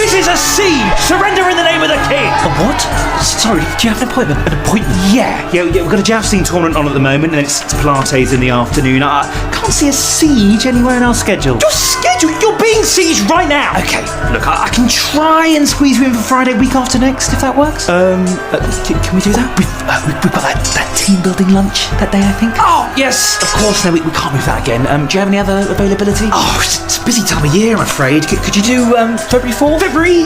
This is a siege! Surrender in the name of the king! A what? Sorry, do you have an appointment? An appointment? Yeah, we've got a jousting tournament on at the moment, and it's Pilates in the afternoon. I can't see a siege anywhere in our schedule. Your schedule? You're being sieged right now! Okay, look, I can try and squeeze you in for Friday week after next, if that works. Can we do that? We've got that team building lunch that day, I think. Oh, yes, of course. No, we can't move that again. Do you have any other availability? Oh, it's a busy time of year, I'm afraid. Could you do February 4th? February?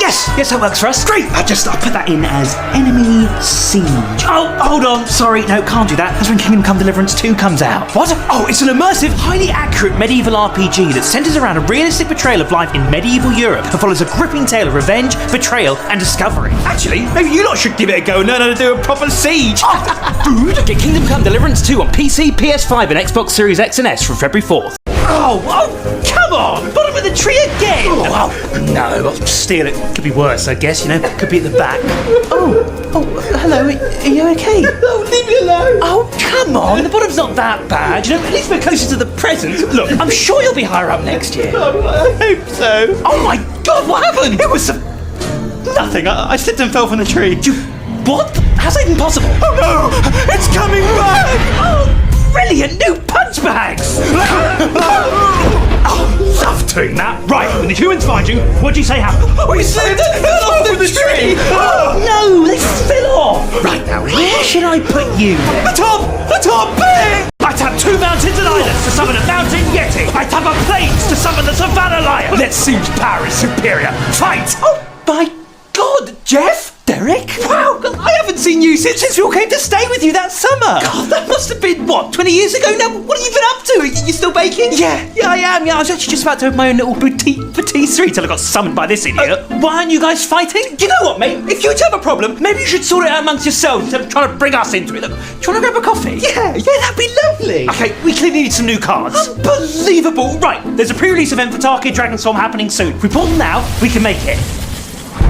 Yes, that works for us. Great. I'll put that in as enemy siege. Oh, hold on. Sorry, no, can't do that. That's when Kingdom Come Deliverance 2 comes out. What? Oh, it's an immersive, highly accurate medieval RPG that centers around a realistic portrayal of life in medieval Europe and follows a gripping tale of revenge, betrayal, and discovery. Actually, maybe you lot should give it a go and learn how to do a proper siege. Food? Get Kingdom Come Deliverance 2 on PC, PS5, and Xbox Series X and S from February 4th. Oh, come on! Bottom of the tree again! Oh, no, I'll steal it. Could be worse, I guess, Could be at the back. Oh, hello, are you okay? Oh, leave me alone! Oh, come on, the bottom's not that bad. At least we're closer to the present. Look, I'm sure you'll be higher up next year. Oh, I hope so. Oh my God, what happened? It was nothing. I slipped and fell from the tree. What? How's that even possible? Oh no! It's coming back! Oh, brilliant! New punch bags! Oh, love doing that. Right, when the humans find you, what do you say happened? We slipped and fell off the tree! Oh no, they fell off! Right now, where should I put you? The top big! I tap 2 mountains and islands to summon a mountain yeti! I tap a plains to summon the savannah lion! Let's see whose power is superior! Fight! Oh my God, Jeff! Derek? Wow, I haven't seen you since we all came to stay with you that summer. God, that must have been, 20 years ago now? What have you been up to? Are you still baking? Yeah, I am. Yeah, I was actually just about to open my own little boutique patisserie till I got summoned by this idiot. Why aren't you guys fighting? You know what, mate? If you have a problem, maybe you should sort it out amongst yourselves instead of trying to bring us into it. Look, do you want to grab a coffee? Yeah, that'd be lovely. Okay, we clearly need some new cards. Unbelievable. Right, there's a pre-release event for Tarkid Dragonstorm happening soon. If we bought them now, we can make it.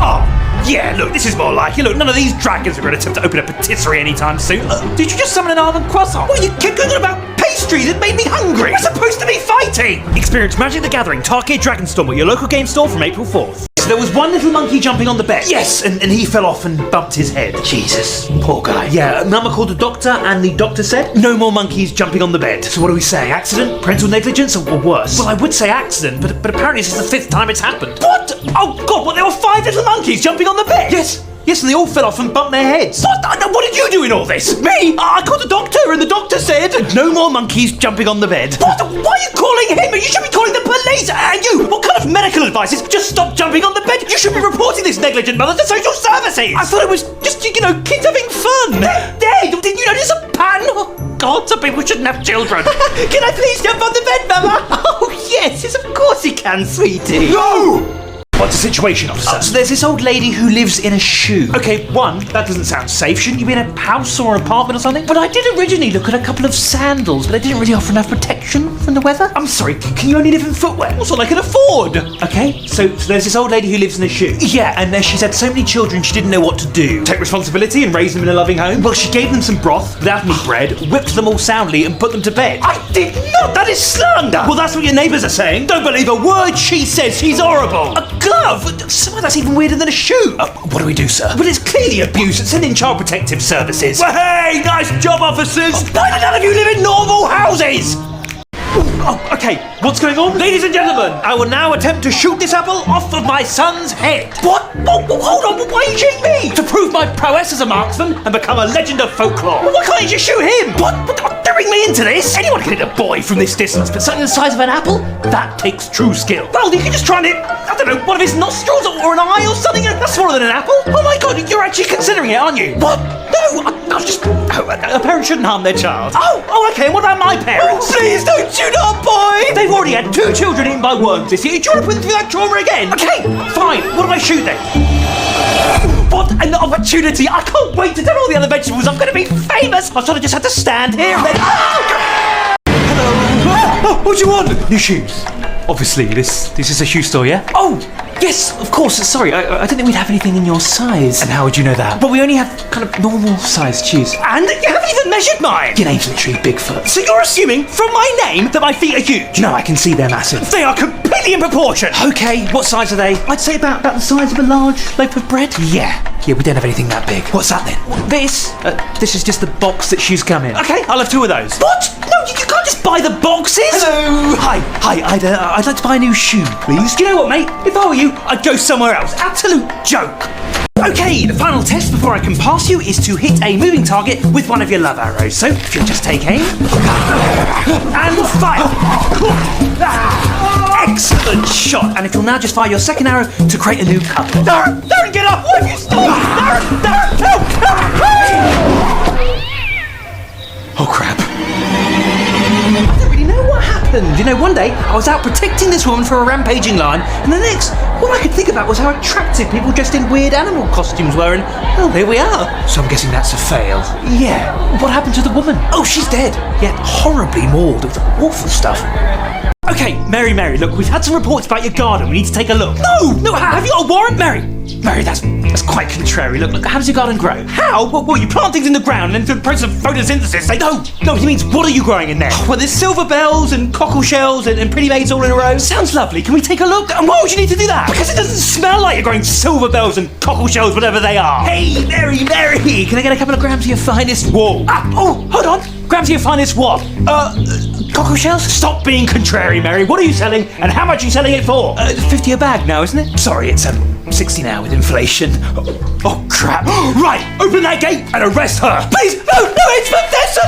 Oh. Yeah, look, this is more like it. Look, none of these dragons are going to attempt to open a patisserie anytime soon. Did you just summon an almond croissant? What, you kept going on about pastries? It made me hungry. We're supposed to be fighting. Experience Magic the Gathering Tarkid Dragonstorm at your local game store from April 4th. So there was one little monkey jumping on the bed. Yes, and he fell off and bumped his head. Jesus, poor guy. Yeah, Mama called the doctor, and the doctor said, no more monkeys jumping on the bed. So what do we say? Accident? Parental negligence? Or worse? Well, I would say accident, but apparently this is the 5th time it's happened. What? Oh, God, what? There were 5 little monkeys jumping on the bed? Yes, and they all fell off and bumped their heads. What did you do in all this? Me? I called the doctor, and the doctor said, no more monkeys jumping on the bed. What? Why are you calling him? You should be calling the police. And you, what kind of medical advice is just stop jumping on the bed? You should be reporting this negligent mother to social services. I thought it was just, kids having fun. Dead. Didn't you notice a pattern? Oh, God, some people shouldn't have children. Can I please jump on the bed, Mama? Oh, yes, of course you can, sweetie. No! What's the situation, officer? So there's this old lady who lives in a shoe. Okay, that doesn't sound safe. Shouldn't you be in a house or an apartment or something? But I did originally look at a couple of sandals, but they didn't really offer enough protection from the weather. I'm sorry, can you only live in footwear? What's all I can afford? Okay, so there's this old lady who lives in a shoe. Yeah, and she's had so many children she didn't know what to do. Take responsibility and raise them in a loving home? Well, she gave them some broth without any bread, whipped them all soundly, and put them to bed. I did not! That is slander! Well, that's what your neighbours are saying. Don't believe a word she says. She's horrible. A glove? Somehow that's even weirder than a shoe. What do we do, sir? Well, it's clearly abuse. Send in Child Protective Services. Well, hey, nice job, officers. Why do none of you live in normal houses? Oh, okay. What's going on? Ladies and gentlemen, I will now attempt to shoot this apple off of my son's head. What? Hold on. Why are you shooting me? To prove my prowess as a marksman and become a legend of folklore. Well, why can't you just shoot him? What? Throwing me into this? Anyone can hit a boy from this distance, but something the size of an apple? That takes true skill. Well, you can just try and hit, I don't know, one of his nostrils or an eye or something. That's smaller than an apple. Oh my God, you're actually considering it, aren't you? What? No, I was just... a parent shouldn't harm their child. Oh, okay, what about my parents? Oh, please don't shoot our boy! They've already had 2 children eaten by worms this year. Do you want to put them through that trauma again? Okay, fine. What do I shoot then? What an opportunity! I can't wait to tell all the other vegetables I'm going to be famous! I thought I just had to stand here and then... Hello! What do you want? New shoes. Obviously, this is a shoe store, yeah? Oh, Yes, of course. Sorry, I don't think we'd have anything in your size. And how would you know that? But we only have kind of normal sized shoes. And you haven't even measured mine! Your name's literally Bigfoot. So you're assuming from my name that my feet are huge? No, I can see they're massive. They are completely in proportion! Okay, what size are they? I'd say about the size of a large loaf of bread. Yeah, we don't have anything that big. What's that then? This is just the box that shoes come in. Okay, I'll have 2 of those. What? No, you can't just buy the boxes! Hello! Hi, I'd like to buy a new shoe, please. Do you know what, mate? If I were you, I'd go somewhere else. Absolute joke. Okay, the final test before I can pass you is to hit a moving target with one of your love arrows. So, if you'll just take aim and fire. Excellent shot. And if you'll now just fire your second arrow to create a new couple. Darren, get up! Why have you stopped? Darren, help! Oh crap. I don't really know what happened. You know, one day I was out protecting this woman from a rampaging lion, and the next, all I could think about was how attractive people dressed in weird animal costumes were, and well, here we are. So I'm guessing that's a fail. Yeah. What happened to the woman? Oh, she's dead. Yeah, horribly mauled with awful stuff. Okay, Mary, look, we've had some reports about your garden. We need to take a look. No, have you got a warrant, Mary, that's quite contrary. Look, how does your garden grow? How? Well, you plant things in the ground, and then through the process of photosynthesis, they... No, he means, what are you growing in there? Well, there's silver bells and cockle shells and pretty maids all in a row. Sounds lovely. Can we take a look? And why would you need to do that? Because it doesn't smell like you're growing silver bells and cockle shells, whatever they are. Hey, Mary, can I get a couple of grams of your finest wool? Hold on. Grams of your finest what? Cockle shells? Stop being contrary, Mary. What are you selling, and how much are you selling it for? 50 a bag now, isn't it? Sorry, it's 60 now with inflation. Oh, crap. Right, open that gate and arrest her. Please, no, it's for this.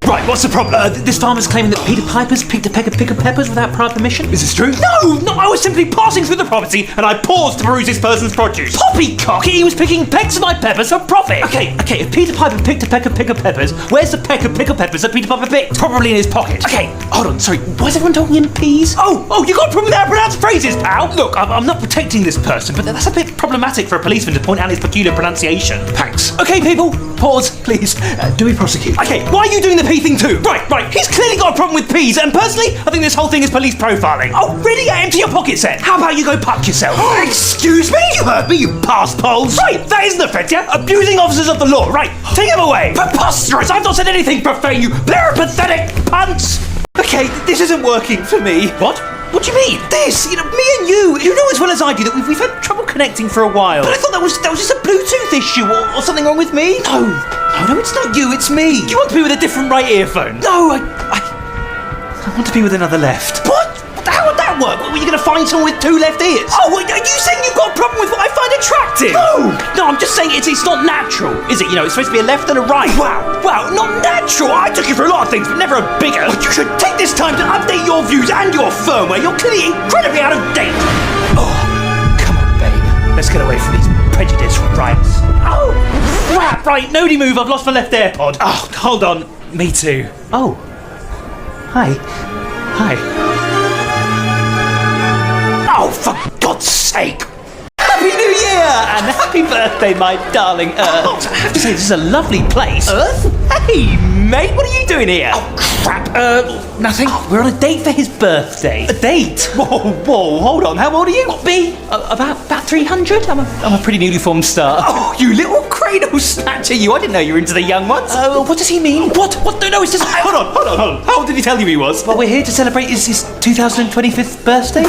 Right, what's the problem? This farmer's claiming that Peter Piper's picked a peck of pickled peppers without prior permission. Is this true? No, I was simply passing through the property and I paused to peruse this person's produce. Poppycock, he was picking pecks of my peppers for profit. Okay, if Peter Piper picked a peck of pickled peppers, where's the peck of pickled peppers that Peter Piper picked? Probably in his pocket. Okay, hold on, sorry, why is everyone talking in peas? Oh, you got a problem with how to pronounce phrases, pal? Look, I'm not protecting this person, but that's a bit problematic for a policeman to point out his peculiar pronunciation. Thanks. Okay, people, pause, please. Do we prosecute? Okay, why are you doing the pea thing too? Right, he's clearly got a problem with peas, and personally, I think this whole thing is police profiling. Oh, really? Yeah, empty your pockets then. How about you go puck yourself? Excuse me? You heard me, you past poles. Right, that isn't offence, yeah? Abusing officers of the law, right? Take him away. Preposterous! I've not said anything profane, you pathetic punts! Okay, this isn't working for me. What? What do you mean? This, me and you know as well as I do that we've had trouble connecting for a while. But I thought that was just a Bluetooth issue or something wrong with me. No, it's not you, it's me. Do you want to be with a different right earphone? No, I want to be with another left. What? How would that work? Were you going to find someone with 2 left ears? Oh, are you saying you've got a problem with what I find attractive? No, I'm just saying it's not natural, is it? It's supposed to be a left and a right. Wow, not natural. I took you for a lot of things, but never a bigger. You should take this time to update your views and your firmware. You're clearly incredibly out of date. Oh, come on, babe. Let's get away from these prejudice riots. Oh, crap. Right, nobody move. I've lost my left AirPod. Oh, hold on. Me too. Oh. Hi. Oh, for God's sake! Happy New Year and happy birthday, my darling Earth. I have to say, this is a lovely place. Earth? Hey, mate, what are you doing here? Oh, crap. Nothing. We're on a date for his birthday. A date? Whoa, hold on. How old are you? What, me? About 300? I'm a pretty newly formed star. Oh, you little cradle snatcher, you. I didn't know you were into the young ones. What does he mean? What? No, it's just... Hold on. How old did he tell you he was? Well, we're here to celebrate his 2025th birthday.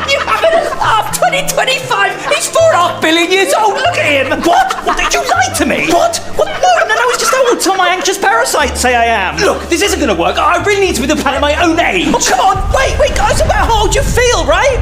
You haven't half 2025! He's 4.5 billion years old! Look at him! What did you lie to me? What? No, it's just how old some my anxious parasites say I am. Look, this isn't gonna work. I really need to be the planet my own age. Oh, come on, wait, guys, about how old you feel, right?